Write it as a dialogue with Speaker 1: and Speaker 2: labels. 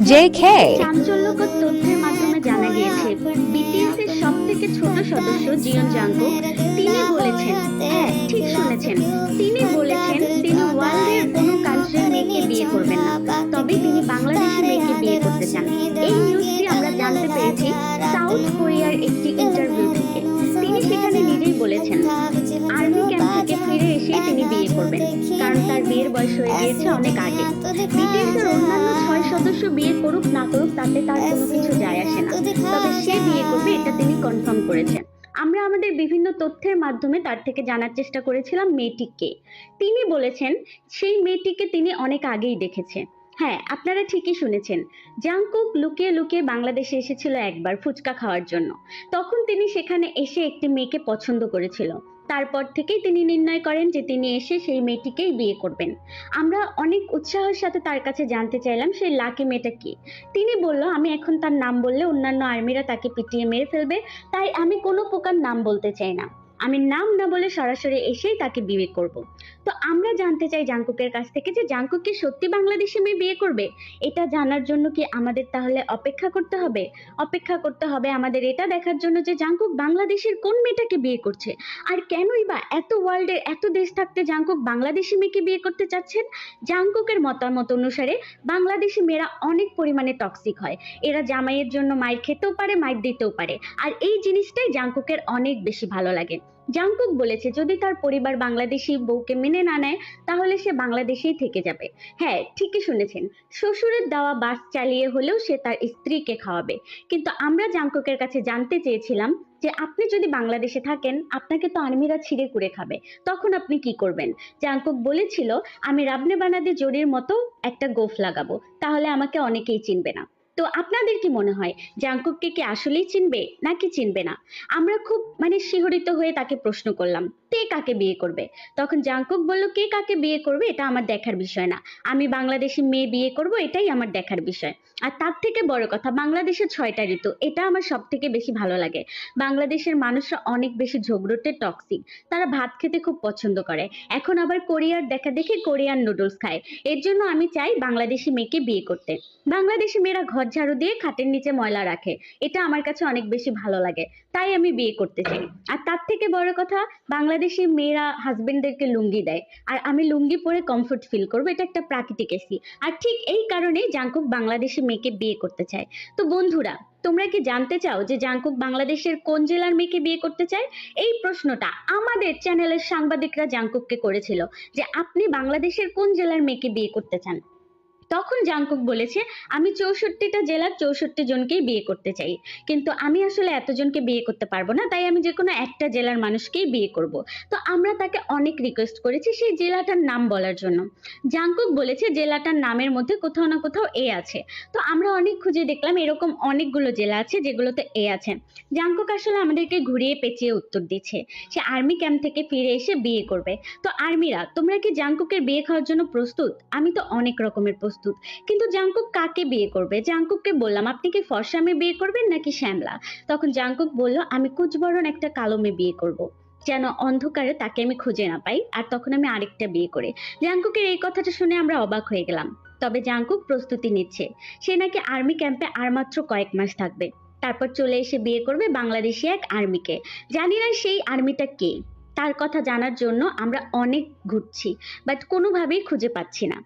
Speaker 1: JK.
Speaker 2: চাঞ্চল্যকর তথ্যের মাধ্যমে জানা গিয়েছে বিটিএস এর সব থেকে ছোট সদস্য জিয়ন জাংকুক তিনি বলেছেন, হ্যাঁ ঠিক শুনেছেন, তিনি বলেছেন তিনি ওয়ার্ল্ডের কোনো কান্ট্রির মেয়েকে বিয়ে করবেন না, তবে তিনি বাংলাদেশি মেয়েকে বিয়ে করতে চান। এই নিউজটি আমরা জানতে পেরেছি সাউথ কোরিয়ার একটি ইন্টারভিউ থেকে। তিনি সেখানে নিজেই বলেছেন আর্মি ক্যাম্প থেকে ফিরে এসে তিনি বিয়ে করবেন, কারণ তার বিয়ের বয়স হয়ে গিয়েছে অনেক আগে। বিটিএস এর অন্যান্য 6 সদস্য বিয়ে করুক না করুক তাতে তার কোনো কিছু যায় আসে না, তবে সে বিয়ে করবে এটা তিনি কনফার্ম করেছেন। আমরা আমাদের বিভিন্ন তথ্যের মাধ্যমে তার থেকে জানার চেষ্টা করেছিলাম মেয়েটি কে। তিনি বলেছেন সেই মেয়েটিকে তিনি অনেক আগেই দেখেছে। হ্যাঁ, আপনারা ঠিকই শুনেছেন, জাংকুক লুকিয়ে লুকিয়ে বাংলাদেশে এসেছিল একবার ফুচকা খাওয়ার জন্য। তখন তিনি সেখানে এসে একটি মেয়েকে পছন্দ করেছিল। তারপর থেকেই তিনি নির্ণয় করেন যে তিনি এসে সেই মেয়েটিকেই বিয়ে করবেন। আমরা অনেক উৎসাহের সাথে তার কাছে জানতে চাইলাম সেই লাকি মেয়েটা কি। তিনি বলল আমি এখন তার নাম বললে অন্যান্য আর্মিরা তাকে পিটিয়ে মেরে ফেলবে, তাই আমি কোনো প্রকার নাম বলতে চাই না। আমি নাম না বলে সরাসরি এসেই তাকে বিয়ে করব। তো আমরা জানতে চাই জাংকুকের কাছ থেকে যে জাংকুক কি সত্যি বাংলাদেশি মেয়ে বিয়ে করবে। এটা জানার জন্য কি আমাদের তাহলে অপেক্ষা করতে হবে? অপেক্ষা করতে হবে আমাদের এটা দেখার জন্য যে জাংকুক বাংলাদেশের কোন মেয়েটাকে বিয়ে করছে, আর কেনই বা এত ওয়ার্ল্ডের এত দেশ থাকতে জাংকুক বাংলাদেশি মেয়েকে বিয়ে করতে চাচ্ছেন। জাংকুকের মতামত অনুসারে বাংলাদেশি মেয়েরা অনেক পরিমাণে টক্সিক হয়। এরা জামাইয়ের জন্য মাইর খেতেও পারে, মাইর দিতেও পারে, আর এই জিনিসটাই জাংকুকের অনেক বেশি ভালো লাগে। জাংকুক বলেছে যদি তার পরিবার বাংলাদেশি বউকে মেনে না নেয় তাহলে সে বাংলাদেশেই থেকে যাবে। হ্যাঁ ঠিকই শুনেছেন, শ্বশুরের দেওয়া বাস চালিয়ে হলেও সে তার স্ত্রীকে খাওয়াবে। কিন্তু আমরা জাংকুকের কাছে জানতে চেয়েছিলাম যে আপনি যদি বাংলাদেশে থাকেন আপনাকে তো আর্মিরা ছিঁড়ে কুড়ে খাবে, তখন আপনি কি করবেন। জাংকুক বলেছিল আমি রাবনে বানাদে জরির মতো একটা গোঁফ লাগাবো, তাহলে আমাকে অনেকেই চিনবে না। তো আপনাদের কি মনে হয় জাংকুককে কি আসলেই চিনবে নাকি চিনবে না? আমরা খুব শিহরিত হয়ে তাকে প্রশ্ন করলাম কে কাকে বিয়ে করবে। তখন জাংকুক বলল কে কাকে বিয়ে করবে এটা আমার দেখার বিষয় না, আমি বাংলাদেশি মেয়ে বিয়ে করব এটাই আমার দেখার বিষয়। আর তার থেকে বড় কথা বাংলাদেশে 6টা ঋতু, এটা আমার সব থেকে বেশি ভালো লাগে। বাংলাদেশের মানুষরা অনেক বেশি ঝগড়টে টক্সিক, তারা ভাত খেতে খুব পছন্দ করে, এখন আবার কোরিয়ার দেখা দেখে কোরিয়ান নুডলস খায়। এর জন্য আমি চাই বাংলাদেশি মেয়েকে বিয়ে করতে। বাংলাদেশি মেয়েরা ঘর ঝাড়ু দিয়ে খাটের নিচে ময়লা রাখে, এটা আমার কাছে অনেক বেশি ভালো লাগে, তাই আমি বিয়ে করতে চাই। আর তার থেকে বড় কথা বাংলাদেশি মেয়েরা হাজবেন্ডদেরকে লুঙ্গি দেয়, আর আমি লুঙ্গি পরে কমফোর্ট ফিল করবো, এটা একটা প্রাকৃতিক এসি। আর ঠিক এই কারণেই জাংকুক বাংলাদেশি মেয়েকে বিয়ে করতে চায়। তো বন্ধুরা তোমরা কি জানতে চাও যে জাংকুক বাংলাদেশের কোন জেলার মেয়েকে বিয়ে করতে চায়? এই প্রশ্নটা আমাদের চ্যানেলের সাংবাদিকরা জাংকুককে করেছিল যে আপনি বাংলাদেশের কোন জেলার মেয়েকে বিয়ে করতে চান। তখন জাংকুক বলেছে আমি 64টা জেলার 64 জনকেই বিয়ে করতে চাই, কিন্তু আমি আসলে এতজনকে বিয়ে করতে পারবো না, তাই আমি যে কোনো একটা জেলার মানুষকেই বিয়ে করব। তো আমরা তাকে অনেক রিকোয়েস্ট করেছি সেই জেলাটার নাম বলার জন্য। জাংকুক বলেছে জেলাটার নামের মধ্যে কোথাও না কোথাও এ আছে। তো আমরা অনেক খুঁজে দেখলাম এরকম অনেকগুলো জেলা আছে যেগুলোতে এ আছে। জাংকুক আসলে আমাদেরকে ঘুরিয়ে পেঁচিয়ে উত্তর দিচ্ছে সে আর্মি ক্যাম্প থেকে ফিরে এসে বিয়ে করবে। তো আর্মিরা তোমরা কি জাংকুকের বিয়ে খাওয়ার জন্য প্রস্তুত? আমি তো অনেক রকমের প্রস্তুত, কিন্তু জাংকুক কাকে বিয়ে করবে? জাংকুককে বললাম আপনি কি ফর্সা মেয়ে বিয়ে করবেন নাকি শ্যামলা? তখন জাংকুক বলল আমি কুচবরণ একটা কালো মেয়ে বিয়ে করব, যেন অন্ধকারে তাকে আমি খুঁজে না পাই, আর তখন আমি আরেকটা বিয়ে করে। জাংকুকের এই কথাটা শুনে আমরা অবাক হয়ে গেলাম। তবে জাংকুক প্রস্তুতি নিচ্ছে, সে নাকি আর্মি ক্যাম্পে আর মাত্র কয়েক মাস থাকবে, তারপর চলে এসে বিয়ে করবে বাংলাদেশি এক আর্মিকে। জানি না সেই আর্মিটা কে, তার কথা জানার জন্য আমরা অনেক ঘুরছি, বাট কোনোভাবেই খুঁজে পাচ্ছি না।